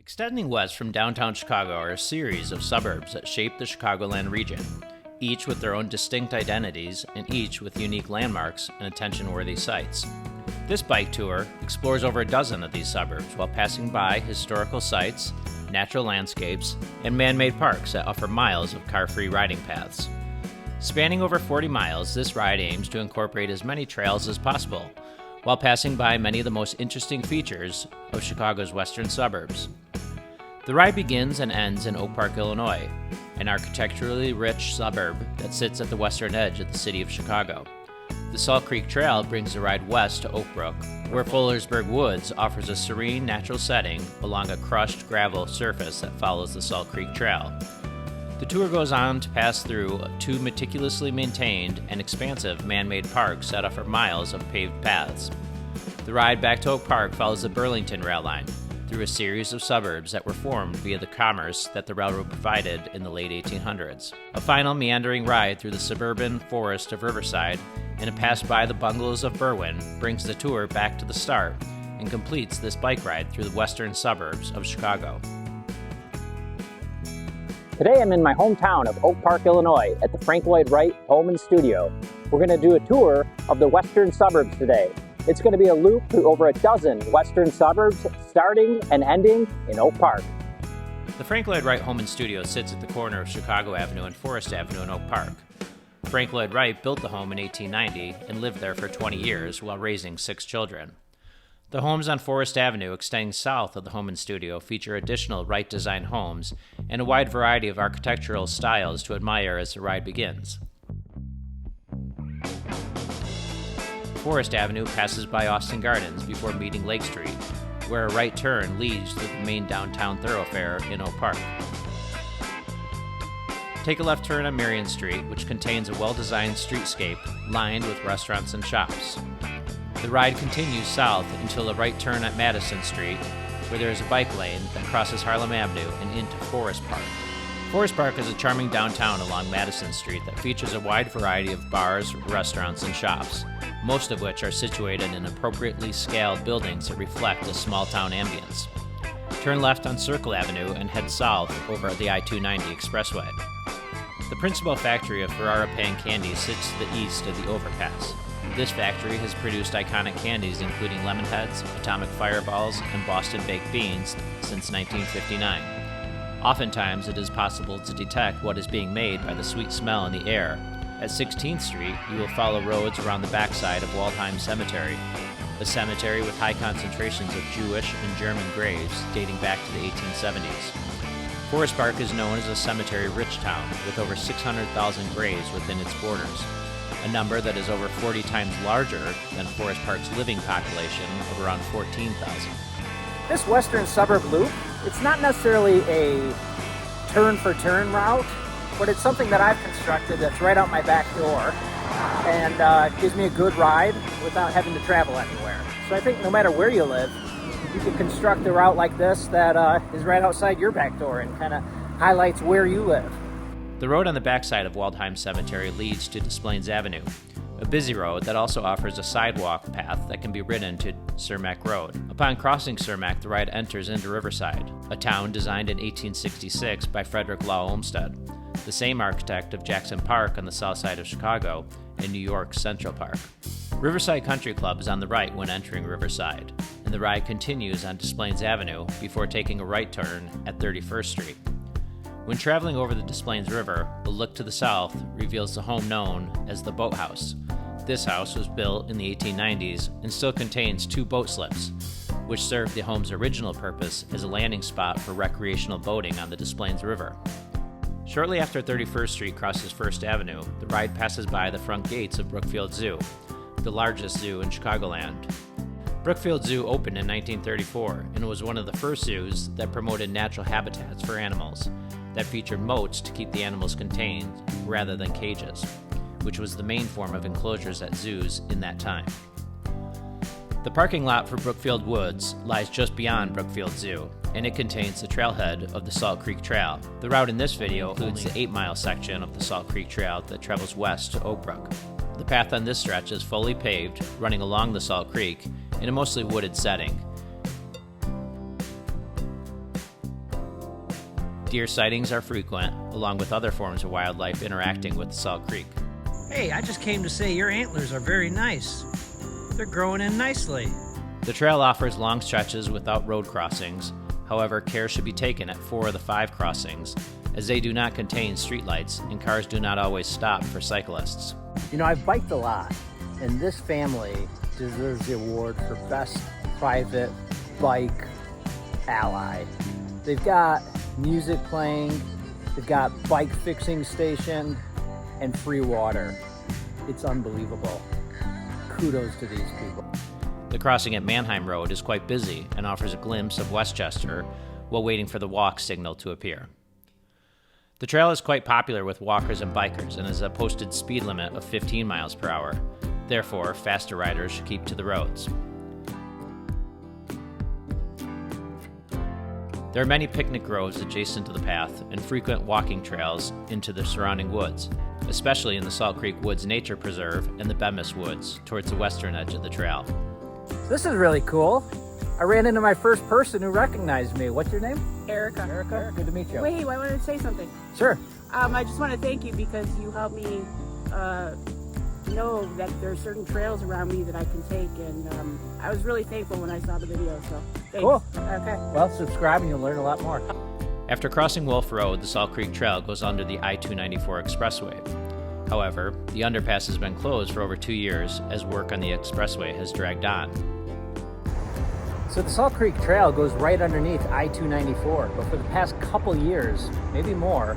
Extending west from downtown Chicago are a series of suburbs that shape the Chicagoland region, each with their own distinct identities and each with unique landmarks and attention-worthy sites. This bike tour explores over a dozen of these suburbs while passing by historical sites, natural landscapes, and man-made parks that offer miles of car-free riding paths. Spanning over 40 miles, this ride aims to incorporate as many trails as possible, while passing by many of the most interesting features of Chicago's western suburbs. The ride begins and ends in Oak Park, Illinois, an architecturally rich suburb that sits at the western edge of the city of Chicago. The Salt Creek Trail brings the ride west to Oakbrook, where Fullersburg Woods offers a serene natural setting along a crushed gravel surface that follows the Salt Creek Trail. The tour goes on to pass through two meticulously maintained and expansive man-made parks that offer miles of paved paths. The ride back to Oak Park follows the Burlington rail line through a series of suburbs that were formed via the commerce that the railroad provided in the late 1800s. A final meandering ride through the suburban forest of Riverside and a pass by the bungalows of Berwyn brings the tour back to the start and completes this bike ride through the western suburbs of Chicago. Today I'm in my hometown of Oak Park, Illinois at the Lloyd Wright home and studio. We're going to do a tour of the western suburbs today. It's going to be a loop through over a dozen western suburbs, starting and ending in Oak Park. The Lloyd Wright home and studio sits at the corner of Chicago Avenue and Forest Avenue in Oak Park. Lloyd Wright built the home in 1890 and lived there for 20 years while raising 6 children. The homes on Forest Avenue extending south of the home and studio feature additional Wright-designed homes and a wide variety of architectural styles to admire as the ride begins. Forest Avenue passes by Austin Gardens before meeting Lake Street, where a right turn leads to the main downtown thoroughfare in Oak Park. Take a left turn on Marion Street, which contains a well-designed streetscape lined with restaurants and shops. The ride continues south until a right turn at Madison Street, where there is a bike lane that crosses Harlem Avenue and into Forest Park. Forest Park is a charming downtown along Madison Street that features a wide variety of bars, restaurants, and shops, most of which are situated in appropriately scaled buildings that reflect a small-town ambience. Turn left on Circle Avenue and head south over the I-290 expressway. The principal factory of Ferrara Pan Candy sits to the east of the overpass. This factory has produced iconic candies including Lemon Heads, Atomic Fireballs, and Boston Baked Beans since 1959. Oftentimes, it is possible to detect what is being made by the sweet smell in the air. At 16th Street, you will follow roads around the backside of Waldheim Cemetery, a cemetery with high concentrations of Jewish and German graves dating back to the 1870s. Forest Park is known as a cemetery-rich town with over 600,000 graves within its borders, a number that is over 40 times larger than Forest Park's living population of around 14,000. This western suburb loop, it's not necessarily a turn-for-turn route, but it's something that I've constructed that's right out my back door and gives me a good ride without having to travel anywhere. So I think no matter where you live, you can construct a route like this that is right outside your back door and kind of highlights where you live. The road on the backside of Waldheim Cemetery leads to Des Plaines Avenue, a busy road that also offers a sidewalk path that can be ridden to Cermak Road. Upon crossing Cermak, the ride enters into Riverside, a town designed in 1866 by Frederick Law Olmsted, the same architect of Jackson Park on the south side of Chicago and New York's Central Park. Riverside Country Club is on the right when entering Riverside, and the ride continues on Des Plaines Avenue before taking a right turn at 31st Street. When traveling over the Des Plaines River, a look to the south reveals the home known as the Boathouse. This house was built in the 1890s and still contains 2 boat slips, which served the home's original purpose as a landing spot for recreational boating on the Des Plaines River. Shortly after 31st Street crosses First Avenue, the ride passes by the front gates of Brookfield Zoo, the largest zoo in Chicagoland. Brookfield Zoo opened in 1934 and was one of the first zoos that promoted natural habitats for animals that featured moats to keep the animals contained rather than cages, which was the main form of enclosures at zoos in that time. The parking lot for Brookfield Woods lies just beyond Brookfield Zoo, and it contains the trailhead of the Salt Creek Trail. The route in this video includes the 8-mile section of the Salt Creek Trail that travels west to Oakbrook. The path on this stretch is fully paved, running along the Salt Creek in a mostly wooded setting. Deer sightings are frequent, along with other forms of wildlife interacting with the Salt Creek. Hey, I just came to say your antlers are very nice. They're growing in nicely. The trail offers long stretches without road crossings. However, care should be taken at 4 of the 5 crossings, as they do not contain streetlights and cars do not always stop for cyclists. You know, I've biked a lot, and this family deserves the award for best private bike ally. They've got music playing, they've got bike fixing station, and free water. It's unbelievable. Kudos to these people. The crossing at Mannheim Road is quite busy and offers a glimpse of Westchester while waiting for the walk signal to appear. The trail is quite popular with walkers and bikers and has a posted speed limit of 15 miles per hour. Therefore, faster riders should keep to the roads. There are many picnic groves adjacent to the path and frequent walking trails into the surrounding woods, especially in the Salt Creek Woods Nature Preserve and the Bemis Woods towards the western edge of the trail. This is really cool. I ran into my first person who recognized me. What's your name? Erica. Erica, good to meet you. Wait, I wanted to say something. Sure. I just want to thank you because you helped me know that there are certain trails around me that I can take, and I was really thankful when I saw the video, so thanks. Cool. Okay. Well, subscribe and you'll learn a lot more. After crossing Wolf Road, the Salt Creek Trail goes under the I-294 expressway. However, the underpass has been closed for over 2 years as work on the expressway has dragged on. So the Salt Creek Trail goes right underneath I-294, but for the past couple years, maybe more,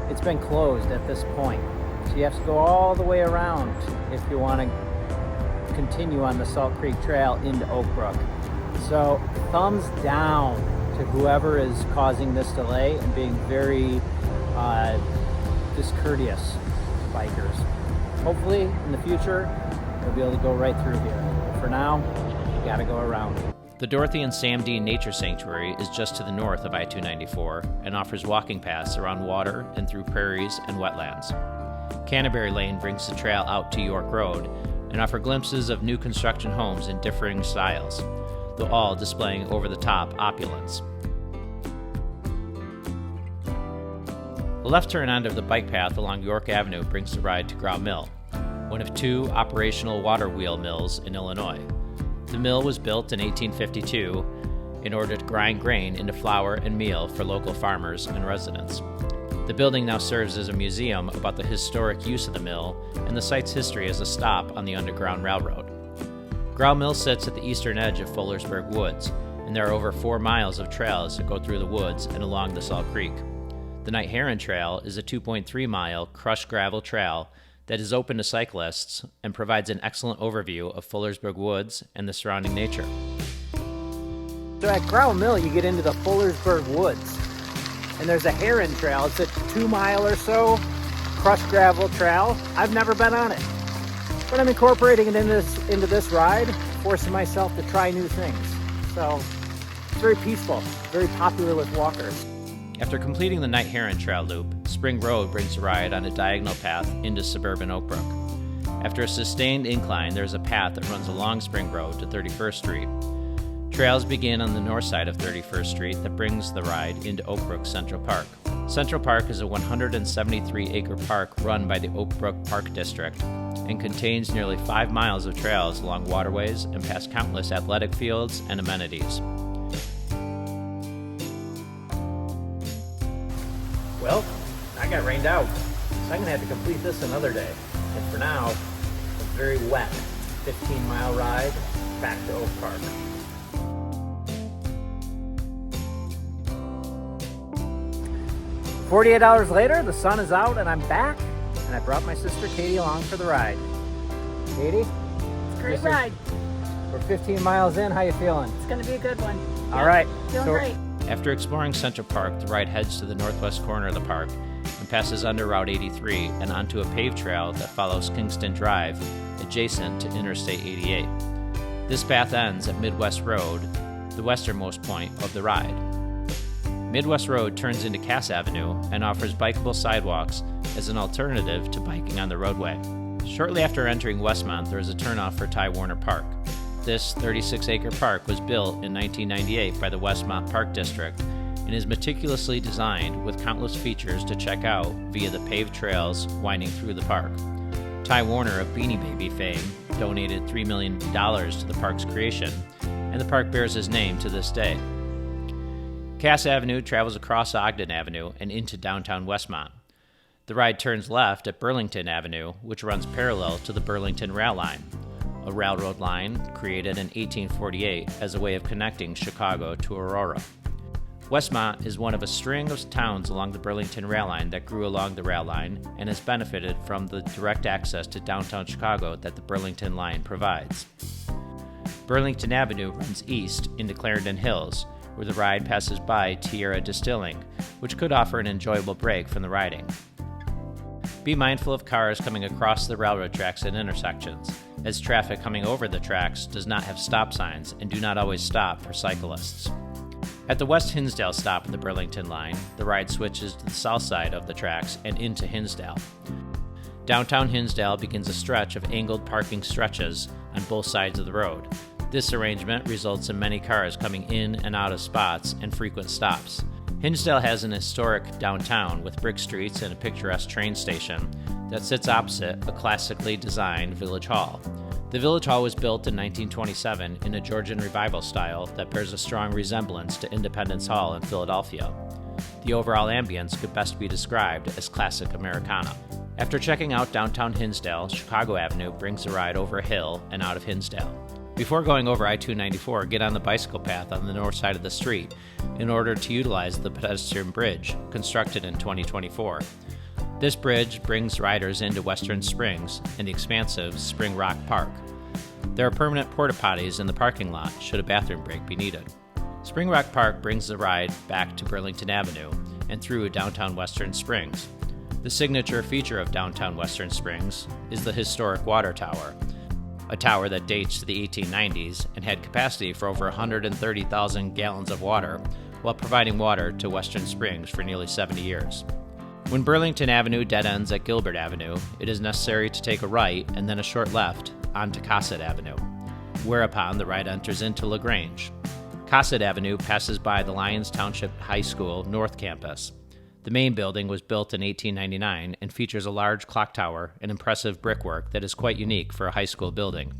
it's been closed at this point. So you have to go all the way around if you want to continue on the Salt Creek Trail into Oakbrook. So thumbs down to whoever is causing this delay and being very discourteous to bikers. Hopefully in the future, we'll be able to go right through here. But for now, you gotta go around. The Dorothy and Sam Dean Nature Sanctuary is just to the north of I-294 and offers walking paths around water and through prairies and wetlands. Canterbury Lane brings the trail out to York Road and offers glimpses of new construction homes in differing styles, though all displaying over-the-top opulence. The left turn end of the bike path along York Avenue brings the ride to Graue Mill, one of 2 operational water wheel mills in Illinois. The mill was built in 1852 in order to grind grain into flour and meal for local farmers and residents. The building now serves as a museum about the historic use of the mill and the site's history as a stop on the Underground Railroad. Graue Mill sits at the eastern edge of Fullersburg Woods, and there are over 4 miles of trails that go through the woods and along the Salt Creek. The Night Heron Trail is a 2.3-mile crushed gravel trail that is open to cyclists and provides an excellent overview of Fullersburg Woods and the surrounding nature. So at Graue Mill, you get into the Fullersburg Woods, and there's a heron trail. It's a 2-mile or so crushed gravel trail. I've never been on it, but I'm incorporating it into this ride, forcing myself to try new things. So it's very peaceful, very popular with walkers. After completing the Night Heron Trail loop, Spring Road brings the ride on a diagonal path into suburban Oakbrook. After a sustained incline, there is a path that runs along Spring Road to 31st Street. Trails begin on the north side of 31st Street that brings the ride into Oakbrook Central Park. Central Park is a 173-acre park run by the Oakbrook Park District and contains nearly 5 miles of trails along waterways and past countless athletic fields and amenities. Well, I got rained out, so I'm gonna have to complete this another day. And for now, a very wet 15-mile ride back to Oak Park. "48 hours later, the sun is out and I'm back, and I brought my sister Katie along for the ride. Katie? It's a great ride. We're 15 miles in, how you feeling? It's going to be a good one. All right. Feeling great. After exploring Central Park, the ride heads to the northwest corner of the park and passes under Route 83 and onto a paved trail that follows Kingston Drive, adjacent to Interstate 88. This path ends at Midwest Road, the westernmost point of the ride. Midwest Road turns into Cass Avenue and offers bikeable sidewalks as an alternative to biking on the roadway. Shortly after entering Westmont, there is a turnoff for Ty Warner Park. This 36-acre park was built in 1998 by the Westmont Park District and is meticulously designed with countless features to check out via the paved trails winding through the park. Ty Warner of Beanie Baby fame donated $3 million to the park's creation, and the park bears his name to this day. Cass Avenue travels across Ogden Avenue and into downtown Westmont. The ride turns left at Burlington Avenue, which runs parallel to the Burlington Rail Line, a railroad line created in 1848 as a way of connecting Chicago to Aurora. Westmont is one of a string of towns along the Burlington Rail Line that grew along the rail line and has benefited from the direct access to downtown Chicago that the Burlington line provides. Burlington Avenue runs east into Clarendon Hills, where the ride passes by Tierra Distilling, which could offer an enjoyable break from the riding. Be mindful of cars coming across the railroad tracks at intersections, as traffic coming over the tracks does not have stop signs and do not always stop for cyclists. At the West Hinsdale stop of the Burlington line, the ride switches to the south side of the tracks and into Hinsdale. Downtown Hinsdale begins a stretch of angled parking stretches on both sides of the road. This arrangement results in many cars coming in and out of spots and frequent stops. Hinsdale has an historic downtown with brick streets and a picturesque train station that sits opposite a classically designed village hall. The village hall was built in 1927 in a Georgian revival style that bears a strong resemblance to Independence Hall in Philadelphia. The overall ambience could best be described as classic Americana. After checking out downtown Hinsdale, Chicago Avenue brings the ride over a hill and out of Hinsdale. Before going over I-294, get on the bicycle path on the north side of the street in order to utilize the pedestrian bridge, constructed in 2024. This bridge brings riders into Western Springs and the expansive Spring Rock Park. There are permanent porta potties in the parking lot should a bathroom break be needed. Spring Rock Park brings the ride back to Burlington Avenue and through downtown Western Springs. The signature feature of downtown Western Springs is the historic water tower, a tower that dates to the 1890s and had capacity for over 130,000 gallons of water while providing water to Western Springs for nearly 70 years. When Burlington Avenue dead ends at Gilbert Avenue, it is necessary to take a right and then a short left onto Cossett Avenue, whereupon the ride enters into Grange. Cossett Avenue passes by the Lyons Township High School North Campus. The main building was built in 1899 and features a large clock tower and impressive brickwork that is quite unique for a high school building.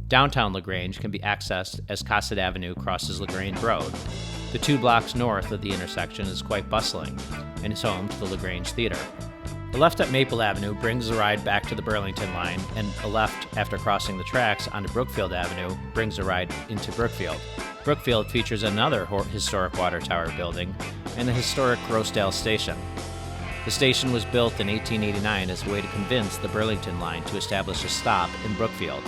Downtown LaGrange can be accessed as Cossett Avenue crosses LaGrange Road. The 2 blocks north of the intersection is quite bustling and is home to the LaGrange Theater. A left at Maple Avenue brings the ride back to the Burlington line, and a left after crossing the tracks onto Brookfield Avenue brings the ride into Brookfield. Brookfield features another historic water tower building and the historic Rosedale Station. The station was built in 1889 as a way to convince the Burlington line to establish a stop in Brookfield.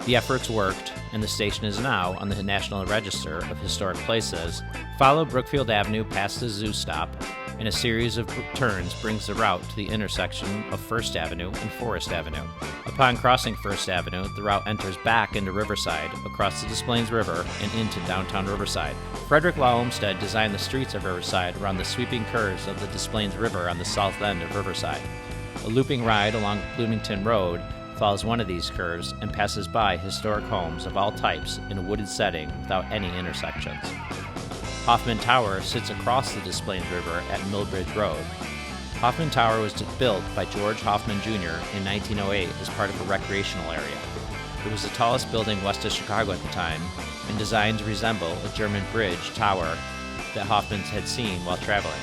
The efforts worked, and the station is now on the National Register of Historic Places. Follow Brookfield Avenue past the zoo stop, and a series of turns brings the route to the intersection of First Avenue and Forest Avenue. Upon crossing First Avenue, the route enters back into Riverside, across the Des Plaines River, and into downtown Riverside. Frederick Law Olmsted designed the streets of Riverside around the sweeping curves of the Des Plaines River on the south end of Riverside. A looping ride along Bloomington Road follows one of these curves and passes by historic homes of all types in a wooded setting without any intersections. Hoffman Tower sits across the Des Plaines River at Millbridge Road. Hoffman Tower was built by George Hoffman Jr. in 1908 as part of a recreational area. It was the tallest building west of Chicago at the time and designed to resemble a German bridge tower that Hoffman had seen while traveling.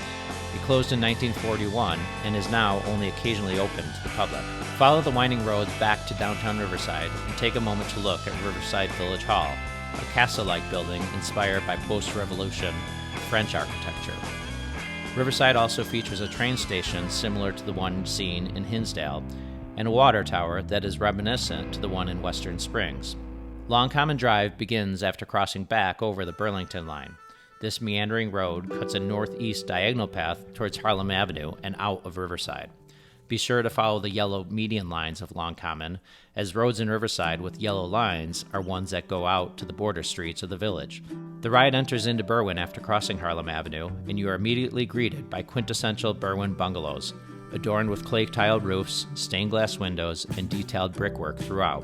It closed in 1941 and is now only occasionally open to the public. Follow the winding roads back to downtown Riverside and take a moment to look at Riverside Village Hall, a castle-like building inspired by post-revolution French architecture. Riverside also features a train station similar to the one seen in Hinsdale, and a water tower that is reminiscent to the one in Western Springs. Long Common Drive begins after crossing back over the Burlington line. This meandering road cuts a northeast diagonal path towards Harlem Avenue and out of Riverside. Be sure to follow the yellow median lines of Long Common, as roads in Riverside with yellow lines are ones that go out to the border streets of the village. The ride enters into Berwyn after crossing Harlem Avenue, and you are immediately greeted by quintessential Berwyn bungalows, adorned with clay-tiled roofs, stained glass windows, and detailed brickwork throughout.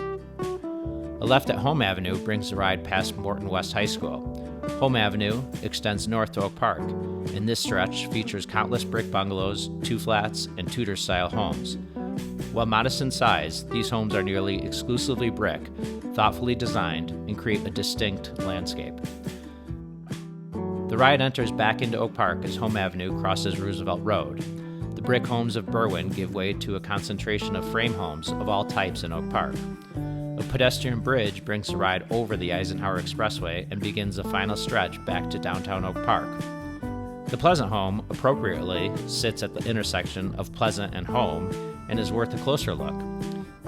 A left at Home Avenue brings the ride past Morton West High School. Home Avenue extends north to Oak Park, and this stretch features countless brick bungalows, two-flats, and Tudor-style homes. While modest in size, these homes are nearly exclusively brick, thoughtfully designed, and create a distinct landscape. The ride enters back into Oak Park as Home Avenue crosses Roosevelt Road. The brick homes of Berwyn give way to a concentration of frame homes of all types in Oak Park. A pedestrian bridge brings the ride over the Eisenhower Expressway and begins the final stretch back to downtown Oak Park. The Pleasant home appropriately sits at the intersection of Pleasant and Home and is worth a closer look.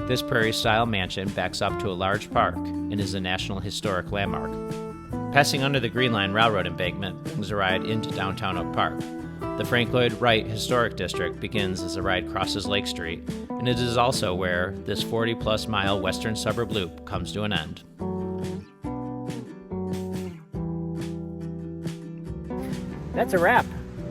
This prairie-style mansion backs up to a large park and is a National Historic Landmark. Passing under the Green Line Railroad embankment brings the ride into downtown Oak Park. The Frank Lloyd Wright Historic District begins as the ride crosses Lake Street, and it is also where this 40-plus mile western suburb loop comes to an end. That's a wrap.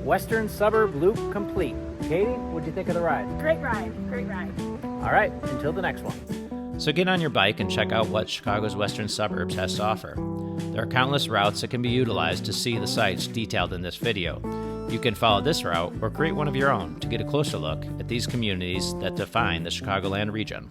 Western Suburb Loop complete. Katie, what'd you think of the ride? Great ride, great ride. All right, until the next one. So get on your bike and check out what Chicago's western suburbs has to offer. There are countless routes that can be utilized to see the sites detailed in this video. You can follow this route or create one of your own to get a closer look at these communities that define the Chicagoland region.